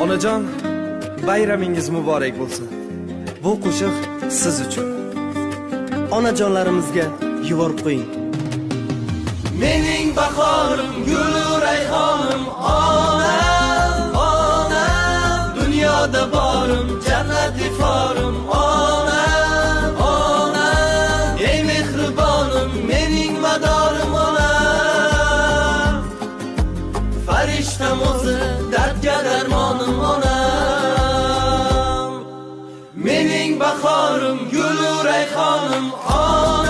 Onajon, bayramingiz muborak bo'lsin. Bu qo'shiq siz uchun. Onajonlarimizga yuborib qo'ying. Mening bahorim, gulu rayhonim, onam, onam, dunyoda borim, jannat iforim, onam, onam, ey mehribonim, mening madorim, onam, farishtam o'zi, dardga darmonim, onam, mening bahorim, gulu rayhonim, onam.